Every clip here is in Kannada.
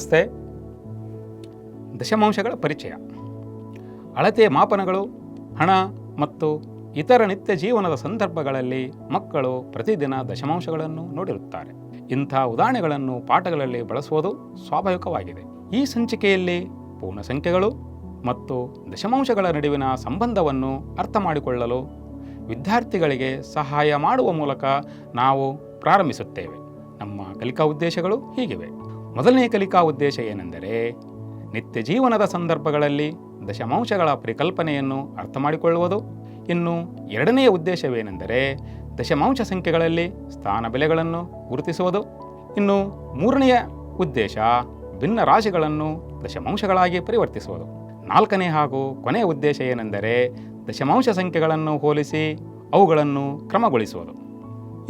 ನಮಸ್ತೆ. ದಶಮಾಂಶಗಳ ಪರಿಚಯ. ಅಳತೆಯ ಮಾಪನಗಳು, ಹಣ ಮತ್ತು ಇತರ ನಿತ್ಯ ಜೀವನದ ಸಂದರ್ಭಗಳಲ್ಲಿ ಮಕ್ಕಳು ಪ್ರತಿದಿನ ದಶಮಾಂಶಗಳನ್ನು ನೋಡಿರುತ್ತಾರೆ. ಇಂಥ ಉದಾಹರಣೆಗಳನ್ನು ಪಾಠಗಳಲ್ಲಿ ಬಳಸುವುದು ಸ್ವಾಭಾವಿಕವಾಗಿದೆ. ಈ ಸಂಚಿಕೆಯಲ್ಲಿ ಪೂರ್ಣ ಸಂಖ್ಯೆಗಳು ಮತ್ತು ದಶಮಾಂಶಗಳ ನಡುವಿನ ಸಂಬಂಧವನ್ನು ಅರ್ಥ ಮಾಡಿಕೊಳ್ಳಲು ವಿದ್ಯಾರ್ಥಿಗಳಿಗೆ ಸಹಾಯ ಮಾಡುವ ಮೂಲಕ ನಾವು ಪ್ರಾರಂಭಿಸುತ್ತೇವೆ. ನಮ್ಮ ಕಲಿಕಾ ಉದ್ದೇಶಗಳು ಹೀಗಿವೆ. ಮೊದಲನೇ ಕಲಿಕಾ ಉದ್ದೇಶ ಏನೆಂದರೆ, ನಿತ್ಯ ಜೀವನದ ಸಂದರ್ಭಗಳಲ್ಲಿ ದಶಮಾಂಶಗಳ ಪರಿಕಲ್ಪನೆಯನ್ನು ಅರ್ಥ ಮಾಡಿಕೊಳ್ಳುವುದು. ಇನ್ನು ಎರಡನೆಯ ಉದ್ದೇಶವೇನೆಂದರೆ, ದಶಮಾಂಶ ಸಂಖ್ಯೆಗಳಲ್ಲಿ ಸ್ಥಾನ ಬೆಲೆಗಳನ್ನು ಗುರುತಿಸುವುದು. ಇನ್ನು ಮೂರನೆಯ ಉದ್ದೇಶ, ಭಿನ್ನ ರಾಶಿಗಳನ್ನು ದಶಮಾಂಶಗಳಾಗಿ ಪರಿವರ್ತಿಸುವುದು. ನಾಲ್ಕನೇ ಹಾಗೂ ಕೊನೆಯ ಉದ್ದೇಶ ಏನೆಂದರೆ, ದಶಮಾಂಶ ಸಂಖ್ಯೆಗಳನ್ನು ಹೋಲಿಸಿ ಅವುಗಳನ್ನು ಕ್ರಮಗೊಳಿಸುವುದು.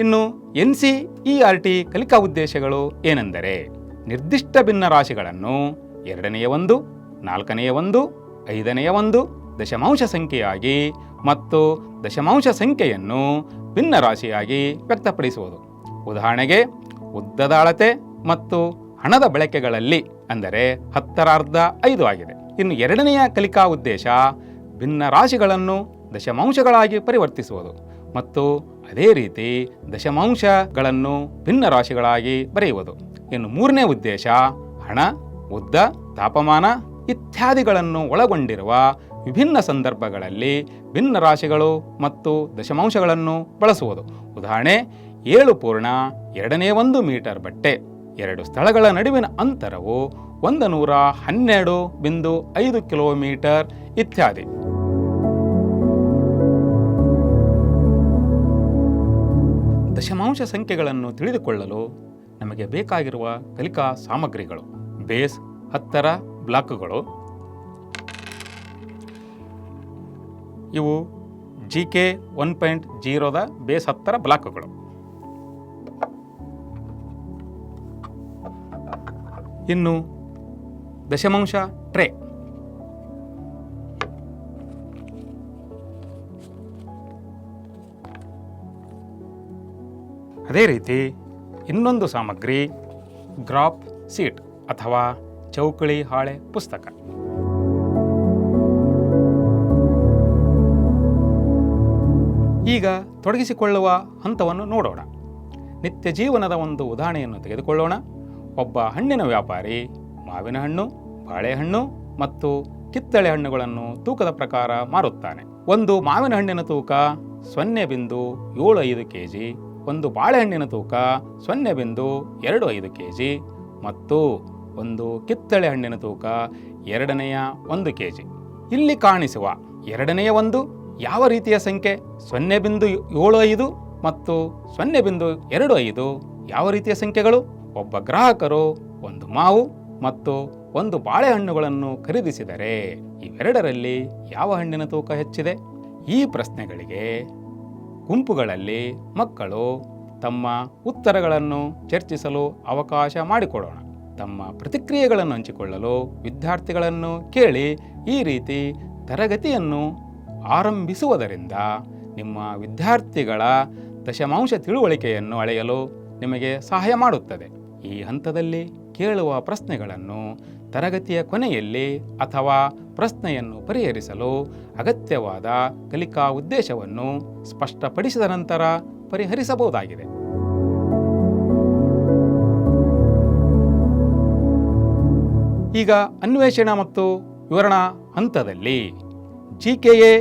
ಇನ್ನು NCERT ಕಲಿಕಾ ಉದ್ದೇಶಗಳು ಏನೆಂದರೆ, ನಿರ್ದಿಷ್ಟ ಭಿನ್ನ ರಾಶಿಗಳನ್ನು ಎರಡನೆಯ ಒಂದು, ನಾಲ್ಕನೆಯ ಒಂದು, ಐದನೆಯ ಒಂದು ದಶಮಾಂಶ ಸಂಖ್ಯೆಯಾಗಿ ಮತ್ತು ದಶಮಾಂಶ ಸಂಖ್ಯೆಯನ್ನು ಭಿನ್ನ ರಾಶಿಯಾಗಿ ವ್ಯಕ್ತಪಡಿಸುವುದು. ಉದಾಹರಣೆಗೆ, ಉದ್ದದ ಅಳತೆ ಮತ್ತು ಹಣದ ಬಳಕೆಗಳಲ್ಲಿ ಅಂದರೆ 10/5 ಆಗಿದೆ. ಇನ್ನು ಎರಡನೆಯ ಕಲಿಕಾ ಉದ್ದೇಶ, ಭಿನ್ನ ರಾಶಿಗಳನ್ನು ದಶಮಾಂಶಗಳಾಗಿ ಪರಿವರ್ತಿಸುವುದು ಮತ್ತು ಅದೇ ರೀತಿ ದಶಮಾಂಶಗಳನ್ನು ಭಿನ್ನ ರಾಶಿಗಳಾಗಿ ಬರೆಯುವುದು. ಇನ್ನು ಮೂರನೇ ಉದ್ದೇಶ, ಹಣ, ಉದ್ದ, ತಾಪಮಾನ ಇತ್ಯಾದಿಗಳನ್ನು ಒಳಗೊಂಡಿರುವ ವಿಭಿನ್ನ ಸಂದರ್ಭಗಳಲ್ಲಿ ಭಿನ್ನ ರಾಶಿಗಳು ಮತ್ತು ದಶಮಾಂಶಗಳನ್ನು ಬಳಸುವುದು. ಉದಾಹರಣೆ, 7.2 ಮೀಟರ್ ಬಟ್ಟೆ, 2 ಸ್ಥಳಗಳ ನಡುವಿನ ಅಂತರವು 112.5 ಕಿಲೋಮೀಟರ್ ಇತ್ಯಾದಿ. ದಶಮಾಂಶ ಸಂಖ್ಯೆಗಳನ್ನು ತಿಳಿದುಕೊಳ್ಳಲು ನಮಗೆ ಬೇಕಾಗಿರುವ ಕಲಿಕಾ ಸಾಮಗ್ರಿಗಳು: ಬೇಸ್ 10ರ ಬ್ಲಾಕ್ಗಳು. ಇವು GK 1.0ದ ಬೇಸ್ 10ರ ಬ್ಲಾಕ್ಗಳು. ಇನ್ನು ದಶಮಾಂಶ ಟ್ರೇ, ಅದೇ ರೀತಿ ಇನ್ನೊಂದು ಸಾಮಗ್ರಿ ಗ್ರಾಫ್ ಶೀಟ್ ಅಥವಾ ಚೌಕಳಿ ಹಾಳೆ ಪುಸ್ತಕ. ಈಗ ತೊಡಗಿಸಿಕೊಳ್ಳುವ ಹಂತವನ್ನು ನೋಡೋಣ. ನಿತ್ಯ ಜೀವನದ ಒಂದು ಉದಾಹರಣೆಯನ್ನು ತೆಗೆದುಕೊಳ್ಳೋಣ. ಒಬ್ಬ ಹಣ್ಣಿನ ವ್ಯಾಪಾರಿ ಮಾವಿನ ಹಣ್ಣು, ಬಾಳೆಹಣ್ಣು ಮತ್ತು ಕಿತ್ತಳೆ ಹಣ್ಣುಗಳನ್ನು ತೂಕದ ಪ್ರಕಾರ ಮಾರುತ್ತಾನೆ. ಒಂದು ಮಾವಿನ ಹಣ್ಣಿನ ತೂಕ 0.75 kg, ಒಂದು ಬಾಳೆಹಣ್ಣಿನ ತೂಕ 0.25 kg ಮತ್ತು ಒಂದು ಕಿತ್ತಳೆ ಹಣ್ಣಿನ ತೂಕ 1 kg. ಇಲ್ಲಿ ಕಾಣಿಸುವ 1 ಯಾವ ರೀತಿಯ ಸಂಖ್ಯೆ? 0.75 ಮತ್ತು 0.25 ಯಾವ ರೀತಿಯ ಸಂಖ್ಯೆಗಳು? ಒಬ್ಬ ಗ್ರಾಹಕರು ಒಂದು ಮಾವು ಮತ್ತು ಒಂದು ಬಾಳೆಹಣ್ಣುಗಳನ್ನು ಖರೀದಿಸಿದರೆ ಇವೆರಡರಲ್ಲಿ ಯಾವ ಹಣ್ಣಿನ ತೂಕ ಹೆಚ್ಚಿದೆ? ಈ ಪ್ರಶ್ನೆಗಳಿಗೆ ಗುಂಪುಗಳಲ್ಲಿ ಮಕ್ಕಳು ತಮ್ಮ ಉತ್ತರಗಳನ್ನು ಚರ್ಚಿಸಲು ಅವಕಾಶ ಮಾಡಿಕೊಡೋಣ. ತಮ್ಮ ಪ್ರತಿಕ್ರಿಯೆಗಳನ್ನು ಹಂಚಿಕೊಳ್ಳಲು ವಿದ್ಯಾರ್ಥಿಗಳನ್ನು ಕೇಳಿ ಈ ರೀತಿ ತರಗತಿಯನ್ನು ಆರಂಭಿಸುವುದರಿಂದ ನಿಮ್ಮ ವಿದ್ಯಾರ್ಥಿಗಳ ದಶಮಾಂಶ ತಿಳುವಳಿಕೆಯನ್ನು ಅಳೆಯಲು ನಿಮಗೆ ಸಹಾಯ ಮಾಡುತ್ತದೆ. ಈ ಹಂತದಲ್ಲಿ ಕೇಳುವ ಪ್ರಶ್ನೆಗಳನ್ನು ತರಗತಿಯ ಕೊನೆಯಲ್ಲಿ ಅಥವಾ ಪ್ರಶ್ನೆಯನ್ನು ಪರಿಹರಿಸಲು ಅಗತ್ಯವಾದ ಕಲಿಕಾ ಉದ್ದೇಶವನ್ನು ಸ್ಪಷ್ಟಪಡಿಸಿದ ನಂತರ ಪರಿಹರಿಸಬಹುದಾಗಿದೆ. ಈಗ ಅನ್ವೇಷಣೆ ಮತ್ತು ವಿವರಣಾ ಹಂತದಲ್ಲಿ GKA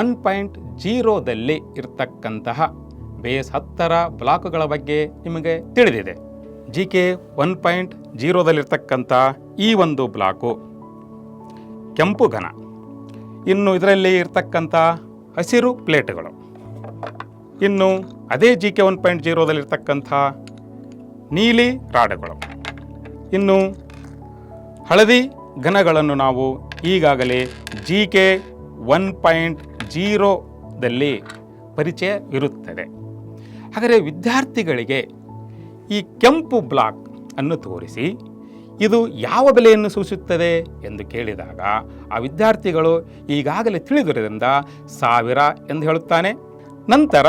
1.0ದಲ್ಲಿ ಇರತಕ್ಕಂತಹ ಬೇಸ್ 10ರ ಬ್ಲಾಕ್ಗಳ ಬಗ್ಗೆ ನಿಮಗೆ ತಿಳಿದಿದೆ. GK 1.0ದಲ್ಲಿರ್ತಕ್ಕಂಥ ಈ ಒಂದು ಬ್ಲಾಕು ಕೆಂಪು ಘನ. ಇನ್ನು ಇದರಲ್ಲಿ ಇರ್ತಕ್ಕಂಥ ಹಸಿರು ಪ್ಲೇಟ್ಗಳು. ಇನ್ನು ಅದೇ GK 1.0ದಲ್ಲಿರ್ತಕ್ಕಂಥ ನೀಲಿ ರಾಡ್ಗಳು. ಇನ್ನು ಹಳದಿ ಘನಗಳನ್ನು ನಾವು ಈಗಾಗಲೇ GK 1.0ದಲ್ಲಿ ಪರಿಚಯವಿರುತ್ತದೆ. ಹಾಗಾದರೆ ವಿದ್ಯಾರ್ಥಿಗಳಿಗೆ ಈ ಕೆಂಪು ಬ್ಲಾಕ್ ಅನ್ನು ತೋರಿಸಿ ಇದು ಯಾವ ಬೆಲೆಯನ್ನು ಸೂಚಿಸುತ್ತದೆ ಎಂದು ಕೇಳಿದಾಗ ಆ ವಿದ್ಯಾರ್ಥಿಗಳು ಈಗಾಗಲೇ ತಿಳಿದಿರುವುದರಿಂದ 1000 ಎಂದು ಹೇಳುತ್ತಾನೆ. ನಂತರ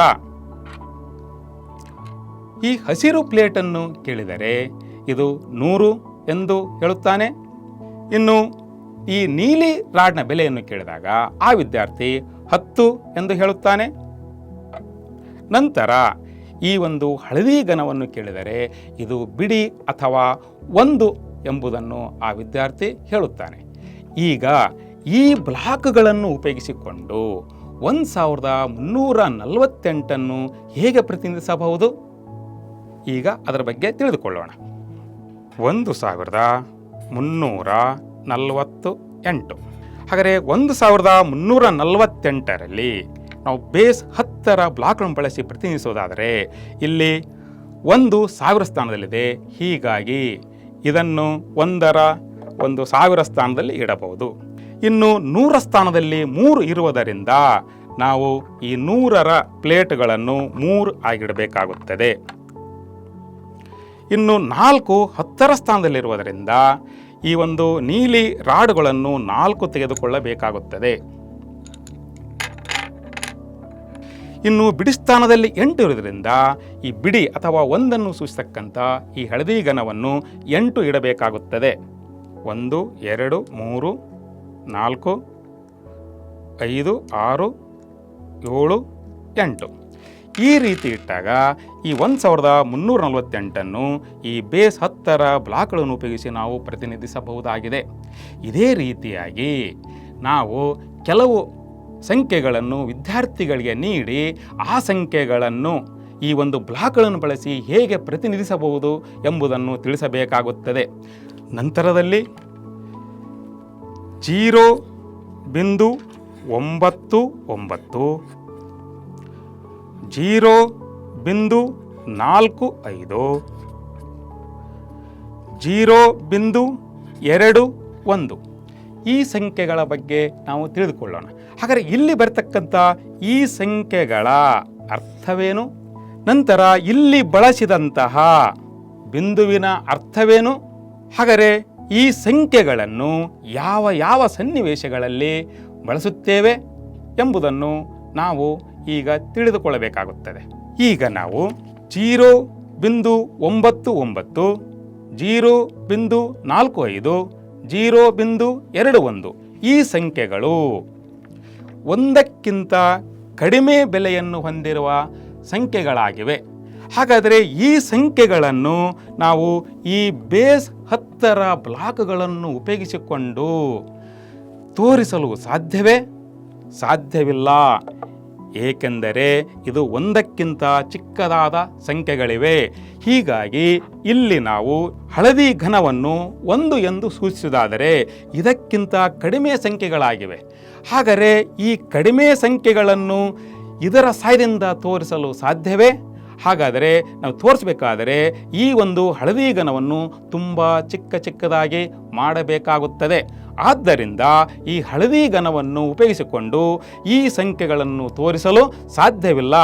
ಈ ಹಸಿರು ಪ್ಲೇಟನ್ನು ಕೇಳಿದರೆ ಇದು 100 ಎಂದು ಹೇಳುತ್ತಾನೆ. ಇನ್ನು ಈ ನೀಲಿ ರಾಡ್ನ ಬೆಲೆಯನ್ನು ಕೇಳಿದಾಗ ಆ ವಿದ್ಯಾರ್ಥಿ 10 ಎಂದು ಹೇಳುತ್ತಾನೆ. ನಂತರ ಈ ಒಂದು ಹಳದಿ ಘನವನ್ನು ಕೇಳಿದರೆ ಇದು ಬಿಡಿ ಅಥವಾ 1 ಎಂಬುದನ್ನು ಆ ವಿದ್ಯಾರ್ಥಿ ಹೇಳುತ್ತಾನೆ. ಈಗ ಈ ಬ್ಲಾಕ್ಗಳನ್ನು ಉಪಯೋಗಿಸಿಕೊಂಡು 1348 ಹೇಗೆ ಪ್ರತಿನಿಧಿಸಬಹುದು? ಈಗ ಅದರ ಬಗ್ಗೆ ತಿಳಿದುಕೊಳ್ಳೋಣ. 1348. ಹಾಗಾದರೆ 1348ರಲ್ಲಿ ನಾವು ಬೇಸ್ 10ರ ಬ್ಲಾಕ್ಗಳನ್ನು ಬಳಸಿ ಪ್ರತಿನಿಧಿಸೋದಾದರೆ ಇಲ್ಲಿ 1000 ಸ್ಥಾನದಲ್ಲಿದೆ. ಹೀಗಾಗಿ ಇದನ್ನು 1000 ಸ್ಥಾನದಲ್ಲಿ ಇಡಬಹುದು. ಇನ್ನು 100 ಸ್ಥಾನದಲ್ಲಿ 3 ಇರುವುದರಿಂದ ನಾವು ಈ 100ರ ಪ್ಲೇಟ್ಗಳನ್ನು 3 ಆಗಿಡಬೇಕಾಗುತ್ತದೆ. ಇನ್ನು 4 10ರ ಸ್ಥಾನದಲ್ಲಿರುವುದರಿಂದ ಈ ಒಂದು ನೀಲಿ ರಾಡ್ಗಳನ್ನು 4 ತೆಗೆದುಕೊಳ್ಳಬೇಕಾಗುತ್ತದೆ. ಇನ್ನು ಬಿಡಿ ಸ್ಥಾನದಲ್ಲಿ 8 ಇರುವುದರಿಂದ ಈ ಬಿಡಿ ಅಥವಾ 1 ಸೂಚಿಸತಕ್ಕಂಥ ಈ ಹಳದಿ ಘನವನ್ನು 8 ಇಡಬೇಕಾಗುತ್ತದೆ. 1 2 3 4 5 6 7 8 ಈ ರೀತಿ ಇಟ್ಟಾಗ ಈ 1348 ಈ ಬೇಸ್ 10ರ ಬ್ಲಾಕ್ಗಳನ್ನು ಉಪಯೋಗಿಸಿ ನಾವು ಪ್ರತಿನಿಧಿಸಬಹುದಾಗಿದೆ. ಇದೇ ರೀತಿಯಾಗಿ ನಾವು ಕೆಲವು ಸಂಖ್ಯೆಗಳನ್ನು ವಿದ್ಯಾರ್ಥಿಗಳಿಗೆ ನೀಡಿ ಆ ಸಂಖ್ಯೆಗಳನ್ನು ಈ ಒಂದು ಬ್ಲಾಕ್ಗಳನ್ನು ಬಳಸಿ ಹೇಗೆ ಪ್ರತಿನಿಧಿಸಬಹುದು ಎಂಬುದನ್ನು ತಿಳಿಸಬೇಕಾಗುತ್ತದೆ. ನಂತರದಲ್ಲಿ 0.99 0.45 0.21 ಈ ಸಂಖ್ಯೆಗಳ ಬಗ್ಗೆ ನಾವು ತಿಳಿದುಕೊಳ್ಳೋಣ. ಹಾಗಾದರೆ ಇಲ್ಲಿ ಬರತಕ್ಕಂಥ ಈ ಸಂಖ್ಯೆಗಳ ಅರ್ಥವೇನು? ನಂತರ ಇಲ್ಲಿ ಬಳಸಿದಂತಹ ಬಿಂದುವಿನ ಅರ್ಥವೇನು? ಹಾಗಾದರೆ ಈ ಸಂಖ್ಯೆಗಳನ್ನು ಯಾವ ಯಾವ ಸನ್ನಿವೇಶಗಳಲ್ಲಿ ಬಳಸುತ್ತೇವೆ ಎಂಬುದನ್ನು ನಾವು ಈಗ ತಿಳಿದುಕೊಳ್ಳಬೇಕಾಗುತ್ತದೆ. ಈಗ ನಾವು 0.99 0.45 0.21 ಈ ಸಂಖ್ಯೆಗಳು ಒಂದಕ್ಕಿಂತ ಕಡಿಮೆ ಬೆಲೆಯನ್ನು ಹೊಂದಿರುವ ಸಂಖ್ಯೆಗಳಾಗಿವೆ. ಹಾಗಾದರೆ ಈ ಸಂಖ್ಯೆಗಳನ್ನು ನಾವು ಈ ಬೇಸ್ 10ರ ಬ್ಲಾಕ್ಗಳನ್ನು ಉಪಯೋಗಿಸಿಕೊಂಡು ತೋರಿಸಲು ಸಾಧ್ಯವೇ? ಸಾಧ್ಯವಿಲ್ಲ. ಏಕೆಂದರೆ ಇದು ಒಂದಕ್ಕಿಂತ ಚಿಕ್ಕದಾದ ಸಂಖ್ಯೆಗಳಿವೆ. ಹೀಗಾಗಿ ಇಲ್ಲಿ ನಾವು ಹಳದಿ ಘನವನ್ನು 1 ಎಂದು ಸೂಚಿಸುವುದಾದರೆ ಇದಕ್ಕಿಂತ ಕಡಿಮೆ ಸಂಖ್ಯೆಗಳಾಗಿವೆ. ಹಾಗಾದರೆ ಈ ಕಡಿಮೆ ಸಂಖ್ಯೆಗಳನ್ನು ಇದರ ಸಹಾಯದಿಂದ ತೋರಿಸಲು ಸಾಧ್ಯವೇ? ಹಾಗಾದರೆ ನಾವು ತೋರಿಸಬೇಕಾದರೆ ಈ ಒಂದು ಹಳದಿ ಘನವನ್ನು ತುಂಬ ಚಿಕ್ಕದಾಗಿ ಮಾಡಬೇಕಾಗುತ್ತದೆ. ಆದ್ದರಿಂದ ಈ ಹಳದಿ ಘನವನ್ನು ಉಪಯೋಗಿಸಿಕೊಂಡು ಈ ಸಂಖ್ಯೆಗಳನ್ನು ತೋರಿಸಲು ಸಾಧ್ಯವಿಲ್ಲ.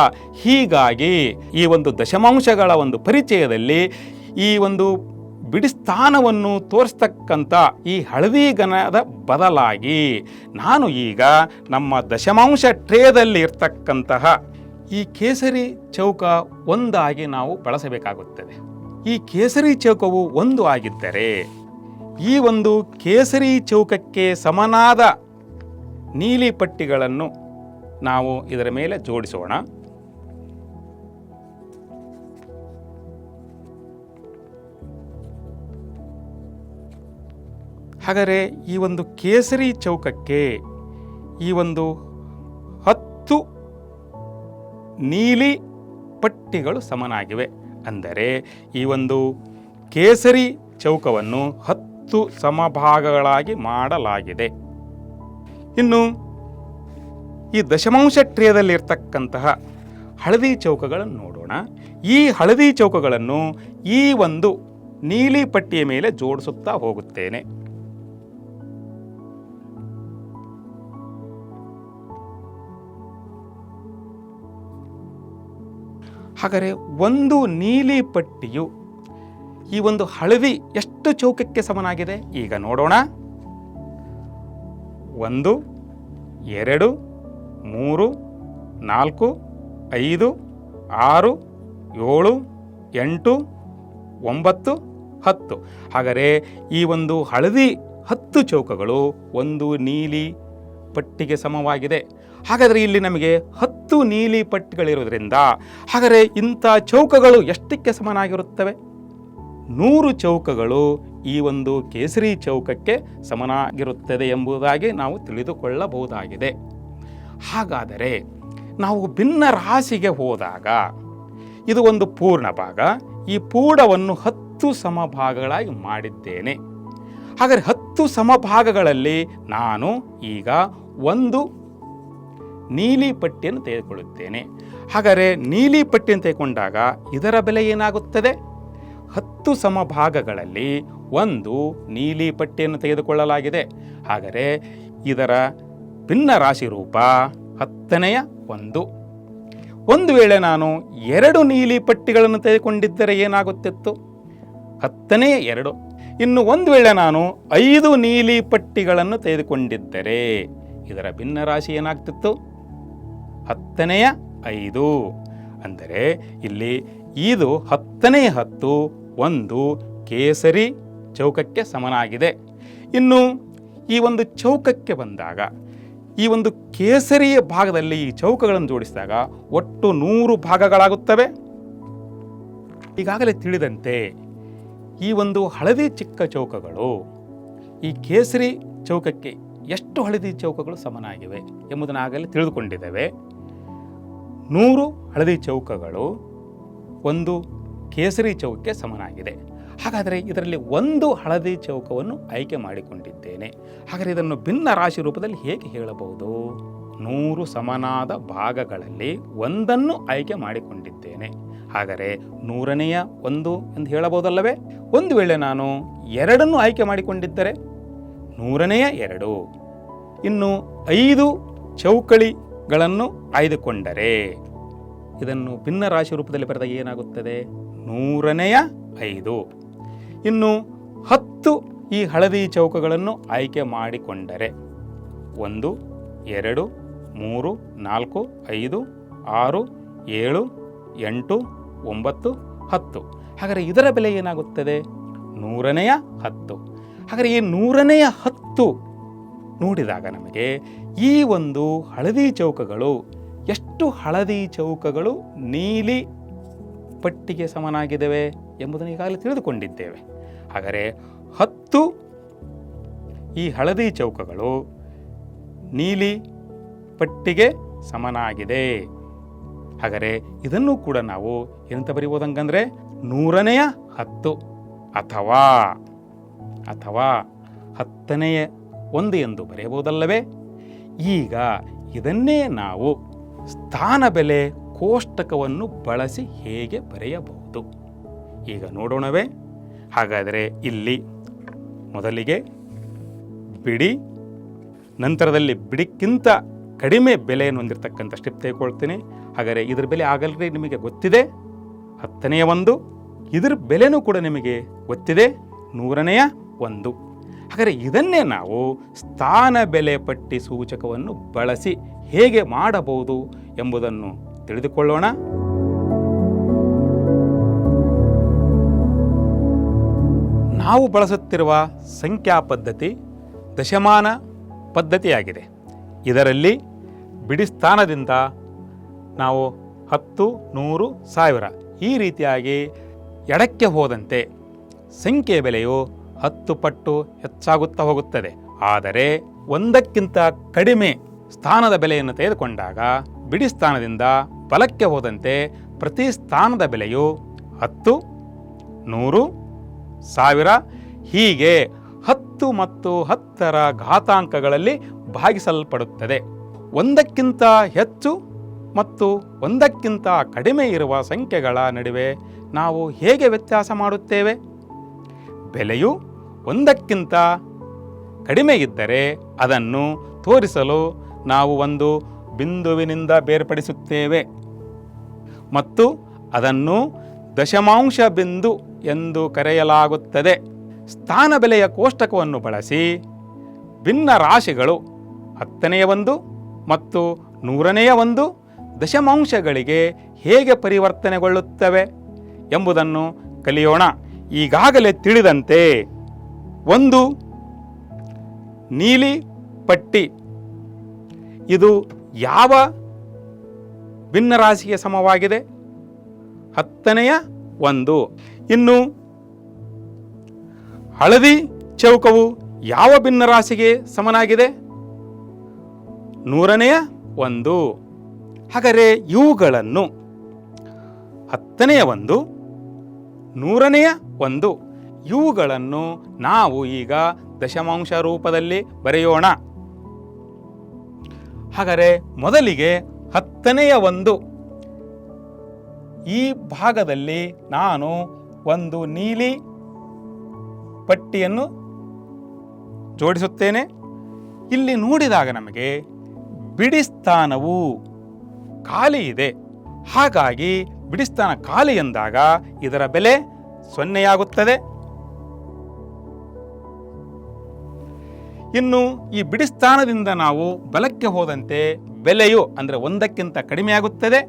ಹೀಗಾಗಿ ಈ ಒಂದು ದಶಮಾಂಶಗಳ ಒಂದು ಪರಿಚಯದಲ್ಲಿ ಈ ಒಂದು ಬಿಡಿ ಸ್ಥಾನವನ್ನು ತೋರಿಸ್ತಕ್ಕಂಥ ಈ ಹಳದಿ ಘನದ ಬದಲಾಗಿ ನಾನು ಈಗ ನಮ್ಮ ದಶಮಾಂಶ ಟ್ರೇದಲ್ಲಿ ಇರ್ತಕ್ಕಂತಹ ಈ ಕೇಸರಿ ಚೌಕ 1 ಆಗಿ ನಾವು ಬಳಸಬೇಕಾಗುತ್ತದೆ. ಈ ಕೇಸರಿ ಚೌಕವು 1 ಆಗಿದ್ದರೆ ಈ ಒಂದು ಕೇಸರಿ ಚೌಕಕ್ಕೆ ಸಮನಾದ ನೀಲಿ ಪಟ್ಟಿಗಳನ್ನು ನಾವು ಇದರ ಮೇಲೆ ಜೋಡಿಸೋಣ. ಹಾಗಾದರೆ ಈ ಒಂದು ಕೇಸರಿ ಚೌಕಕ್ಕೆ ಈ ಒಂದು 10 ನೀಲಿ ಪಟ್ಟಿಗಳು ಸಮನಾಗಿವೆ. ಅಂದರೆ ಈ ಒಂದು ಕೇಸರಿ ಚೌಕವನ್ನು 10 ಸಮಭಾಗಗಳಾಗಿ ಮಾಡಲಾಗಿದೆ. ಇನ್ನು ಈ ದಶಮಾಂಶ ಟ್ರೇದಲ್ಲಿರ್ತಕ್ಕಂತಹ ಹಳದಿ ಚೌಕಗಳನ್ನು ನೋಡೋಣ. ಈ ಹಳದಿ ಚೌಕಗಳನ್ನು ಈ ಒಂದು ನೀಲಿ ಪಟ್ಟಿಯ ಮೇಲೆ ಜೋಡಿಸುತ್ತಾ ಹೋಗುತ್ತೇನೆ. ಹಾಗಾದರೆ ಒಂದು ನೀಲಿ ಪಟ್ಟಿಯು ಈ ಒಂದು ಹಳದಿ ಎಷ್ಟು ಚೌಕಕ್ಕೆ ಸಮನಾಗಿದೆ ಈಗ ನೋಡೋಣ. 1 2 3 4 5 6 7 8 9 10. ಹಾಗಾದರೆ ಈ ಒಂದು ಹಳದಿ 10 ಚೌಕಗಳು ಒಂದು ನೀಲಿ ಪಟ್ಟಿಗೆ ಸಮವಾಗಿದೆ. ಹಾಗಾದರೆ ಇಲ್ಲಿ ನಮಗೆ 10 ನೀಲಿ ಪಟ್ಟಿಗಳಿರೋದ್ರಿಂದ ಹಾಗಾದರೆ ಇಂಥ ಚೌಕಗಳು ಎಷ್ಟಕ್ಕೆ ಸಮನಾಗಿರುತ್ತವೆ? 100 ಚೌಕಗಳು ಈ ಒಂದು ಕೇಸರಿ ಚೌಕಕ್ಕೆ ಸಮನಾಗಿರುತ್ತದೆ ಎಂಬುದಾಗಿ ನಾವು ತಿಳಿದುಕೊಳ್ಳಬಹುದಾಗಿದೆ. ಹಾಗಾದರೆ ನಾವು ಭಿನ್ನ ರಾಶಿಗೆ ಹೋದಾಗ ಇದು ಒಂದು ಪೂರ್ಣ ಭಾಗ, ಈ ಪೂರ್ಣವನ್ನು 10 ಸಮಭಾಗಗಳಾಗಿ ಮಾಡಿದ್ದೇನೆ. ಹಾಗಾದರೆ 10 ಸಮಭಾಗಗಳಲ್ಲಿ ನಾನು ಈಗ ಒಂದು ನೀಲಿ ಪಟ್ಟಿಯನ್ನು ತೆಗೆದುಕೊಳ್ಳುತ್ತೇನೆ. ಹಾಗಾದರೆ ನೀಲಿ ಪಟ್ಟಿಯನ್ನು ತೆಗೆದುಕೊಂಡಾಗ ಇದರ ಬೆಲೆ ಏನಾಗುತ್ತದೆ? 10 ಸಮಭಾಗಗಳಲ್ಲಿ ಒಂದು ನೀಲಿ ಪಟ್ಟಿಯನ್ನು ತೆಗೆದುಕೊಳ್ಳಲಾಗಿದೆ. ಹಾಗಾದರೆ ಇದರ ಭಿನ್ನ ರಾಶಿ ರೂಪ 10ನೇ 1. ಒಂದು ವೇಳೆ ನಾನು 2 ನೀಲಿ ಪಟ್ಟಿಗಳನ್ನು ತೆಗೆದುಕೊಂಡಿದ್ದರೆ ಏನಾಗುತ್ತಿತ್ತು? 10ನೇ 2. ಇನ್ನು ಒಂದು ವೇಳೆ ನಾನು 5 ನೀಲಿ ಪಟ್ಟಿಗಳನ್ನು ತೆಗೆದುಕೊಂಡಿದ್ದರೆ ಇದರ ಭಿನ್ನ ರಾಶಿ ಏನಾಗ್ತಿತ್ತು? 10ನೇ 5. ಅಂದರೆ ಇಲ್ಲಿ ಇದು 10ನೇ 10 ಒಂದು ಕೇಸರಿ ಚೌಕಕ್ಕೆ ಸಮನಾಗಿದೆ. ಇನ್ನು ಈ ಒಂದು ಚೌಕಕ್ಕೆ ಬಂದಾಗ ಈ ಒಂದು ಕೇಸರಿಯ ಭಾಗದಲ್ಲಿ ಈ ಚೌಕಗಳನ್ನು ಜೋಡಿಸಿದಾಗ ಒಟ್ಟು 100 ಭಾಗಗಳಾಗುತ್ತವೆ. ಈಗಾಗಲೇ ತಿಳಿದಂತೆ ಈ ಒಂದು ಹಳದಿ ಚಿಕ್ಕ ಚೌಕಗಳು ಈ ಕೇಸರಿ ಚೌಕಕ್ಕೆ ಎಷ್ಟು ಹಳದಿ ಚೌಕಗಳು ಸಮನಾಗಿವೆ ಎಂಬುದನ್ನು ಆಗಲೇ ತಿಳಿದುಕೊಂಡಿದ್ದೇವೆ. 100 ಹಳದಿ ಚೌಕಗಳು ಒಂದು ಕೇಸರಿ ಚೌಕಕ್ಕೆ ಸಮನಾಗಿದೆ. ಹಾಗಾದರೆ ಇದರಲ್ಲಿ ಒಂದು ಹಳದಿ ಚೌಕವನ್ನು ಆಯ್ಕೆ ಮಾಡಿಕೊಂಡಿದ್ದೇನೆ. ಹಾಗಾದರೆ ಇದನ್ನು ಭಿನ್ನ ರಾಶಿ ರೂಪದಲ್ಲಿ ಹೇಗೆ ಹೇಳಬಹುದು? 100 ಸಮನಾದ ಭಾಗಗಳಲ್ಲಿ ಒಂದನ್ನು ಆಯ್ಕೆ ಮಾಡಿಕೊಂಡಿದ್ದೇನೆ. ಹಾಗಾದರೆ 100ನೇ 1 ಎಂದು ಹೇಳಬಹುದಲ್ಲವೇ? ಒಂದು ವೇಳೆ ನಾನು 2 ಆಯ್ಕೆ ಮಾಡಿಕೊಂಡಿದ್ದರೆ 100ನೇ 2. ಇನ್ನು 5 ಚೌಕಳಿಗಳನ್ನು ಆಯ್ದುಕೊಂಡರೆ ಇದನ್ನು ಭಿನ್ನ ರಾಶಿ ರೂಪದಲ್ಲಿ ಬರೆದಾಗ ಏನಾಗುತ್ತದೆ? 100ನೇ 5. ಇನ್ನು 10 ಈ ಹಳದಿ ಚೌಕಗಳನ್ನು ಆಯ್ಕೆ ಮಾಡಿಕೊಂಡರೆ 1 2 3 4 5 6 7 8 9 10. ಹಾಗಾದರೆ ಇದರ ಬೆಲೆ ಏನಾಗುತ್ತದೆ? 100ನೇ 10. ಹಾಗಾದರೆ ಈ 100ನೇ 10 ನೋಡಿದಾಗ ನಮಗೆ ಈ ಒಂದು ಹಳದಿ ಚೌಕಗಳು ಎಷ್ಟು ಹಳದಿ ಚೌಕಗಳು ನೀಲಿ ಪಟ್ಟಿಗೆ ಸಮನಾಗಿದ್ದಾವೆ ಎಂಬುದನ್ನು ಈಗಾಗಲೇ ತಿಳಿದುಕೊಂಡಿದ್ದೇವೆ. ಹಾಗಾದರೆ 10 ಈ ಹಳದಿ ಚೌಕಗಳು ನೀಲಿ ಪಟ್ಟಿಗೆ ಸಮನಾಗಿದೆ. ಹಾಗಾದರೆ ಇದನ್ನು ಕೂಡ ನಾವು ಏನಂತ ಬರೀಬೋದಂಗಂದರೆ 100ನೇ 10 ಅಥವಾ 10ನೇ 1 ಎಂದು ಬರೆಯಬಹುದಲ್ಲವೇ? ಈಗ ಇದನ್ನೇ ನಾವು ಸ್ಥಾನ ಬೆಲೆ ಕೋಷ್ಟಕವನ್ನು ಬಳಸಿ ಹೇಗೆ ಬರೆಯಬಹುದು ಈಗ ನೋಡೋಣವೇ? ಹಾಗಾದರೆ ಇಲ್ಲಿ ಮೊದಲಿಗೆ ಬಿಡಿ, ನಂತರದಲ್ಲಿ ಬಿಡಿಕ್ಕಿಂತ ಕಡಿಮೆ ಬೆಲೆಯನ್ನು ಹೊಂದಿರತಕ್ಕಂಥ ಸ್ಟೆಪ್ ತೆಗೆದುಕೊಳ್ತೀನಿ. ಹಾಗಾದರೆ ಇದ್ರ ಬೆಲೆ ಆಗಲ್ರಿ ನಿಮಗೆ ಗೊತ್ತಿದೆ 10ನೇ 1, ಇದ್ರ ಬೆಲೆನೂ ಕೂಡ ನಿಮಗೆ ಗೊತ್ತಿದೆ 100ನೇ 1. ಹಾಗಾದರೆ ಇದನ್ನೇ ನಾವು ಸ್ಥಾನ ಬೆಲೆ ಪಟ್ಟಿ ಸೂಚಕವನ್ನು ಬಳಸಿ ಹೇಗೆ ಮಾಡಬಹುದು ಎಂಬುದನ್ನು ತಿಳಿದುಕೊಳ್ಳೋಣ. ನಾವು ಬಳಸುತ್ತಿರುವ ಸಂಖ್ಯಾ ಪದ್ಧತಿ ದಶಮಾನ ಪದ್ಧತಿಯಾಗಿದೆ. ಇದರಲ್ಲಿ ಬಿಡಿ ಸ್ಥಾನದಿಂದ ನಾವು 10, 100, 1000 ಈ ರೀತಿಯಾಗಿ ಎಡಕ್ಕೆ ಹೋದಂತೆ ಸಂಖ್ಯೆಯ ಬೆಲೆಯು 10 ಪಟ್ಟು ಹೆಚ್ಚಾಗುತ್ತಾ ಹೋಗುತ್ತದೆ. ಆದರೆ 1ಕ್ಕಿಂತ ಕಡಿಮೆ ಸ್ಥಾನದ ಬೆಲೆಯನ್ನು ತೆಗೆದುಕೊಂಡಾಗ ಬಿಡಿ ಸ್ಥಾನದಿಂದ ಬಲಕ್ಕೆ ಹೋದಂತೆ ಪ್ರತಿ ಸ್ಥಾನದ ಬೆಲೆಯು 10, 100, 1000 ಹೀಗೆ 10 ಮತ್ತು 10ರ ಘಾತಾಂಕಗಳಲ್ಲಿ ಭಾಗಿಸಲ್ಪಡುತ್ತದೆ. 1ಕ್ಕಿಂತ ಹೆಚ್ಚು ಮತ್ತು 1ಕ್ಕಿಂತ ಕಡಿಮೆ ಇರುವ ಸಂಖ್ಯೆಗಳ ನಡುವೆ ನಾವು ಹೇಗೆ ವ್ಯತ್ಯಾಸ ಮಾಡುತ್ತೇವೆ? ಬೆಲೆಯು 1ಕ್ಕಿಂತ ಕಡಿಮೆ ಇದ್ದರೆ ಅದನ್ನು ತೋರಿಸಲು ನಾವು ಒಂದು ಬಿಂದುವಿನಿಂದ ಬೇರ್ಪಡಿಸುತ್ತೇವೆ ಮತ್ತು ಅದನ್ನು ದಶಮಾಂಶ ಬಿಂದು ಎಂದು ಕರೆಯಲಾಗುತ್ತದೆ. ಸ್ಥಾನ ಬೆಲೆಯ ಕೋಷ್ಟಕವನ್ನು ಬಳಸಿ ಭಿನ್ನ ರಾಶಿಗಳು 10ನೇ 1 ಮತ್ತು 100ನೇ 1 ದಶಮಾಂಶಗಳಿಗೆ ಹೇಗೆ ಪರಿವರ್ತನೆಗೊಳ್ಳುತ್ತವೆ ಎಂಬುದನ್ನು ಕಲಿಯೋಣ. ಈಗಾಗಲೇ ತಿಳಿದಂತೆ ಒಂದು ನೀಲಿ ಪಟ್ಟಿ ಇದು ಯಾವ ಭಿನ್ನರಾಶಿಗೆ ಸಮವಾಗಿದೆ? 10ನೇ 1. ಇನ್ನು ಹಳದಿ ಚೌಕವು ಯಾವ ಭಿನ್ನರಾಶಿಗೆ ಸಮನಾಗಿದೆ? 100ನೇ 1. ಹಾಗಾದರೆ ಇವುಗಳನ್ನು 10ನೇ 1, 100ನೇ 1 ಇವುಗಳನ್ನು ನಾವು ಈಗ ದಶಮಾಂಶ ರೂಪದಲ್ಲಿ ಬರೆಯೋಣ. ಹಾಗಾದರೆ ಮೊದಲಿಗೆ 10ನೇ 1 ಈ ಭಾಗದಲ್ಲಿ ನಾನು ಒಂದು ನೀಲಿ ಪಟ್ಟಿಯನ್ನು ಜೋಡಿಸುತ್ತೇನೆ. ಇಲ್ಲಿ ನೋಡಿದಾಗ ನಮಗೆ ಬಿಡಿ ಸ್ಥಾನವು ಖಾಲಿ ಇದೆ. ಹಾಗಾಗಿ ಬಿಡಿ ಸ್ಥಾನ ಖಾಲಿ ಎಂದಾಗ ಇದರ ಬೆಲೆ 0 ಇನ್ನು ಈ ಬಿಡಿ ಸ್ಥಾನದಿಂದ ನಾವು ಬಲಕ್ಕೆ ಹೋದಂತೆ ಬೆಲೆಯು ಅಂದರೆ 1ಕ್ಕಿಂತ ಕಡಿಮೆ ಆಗುತ್ತದೆ.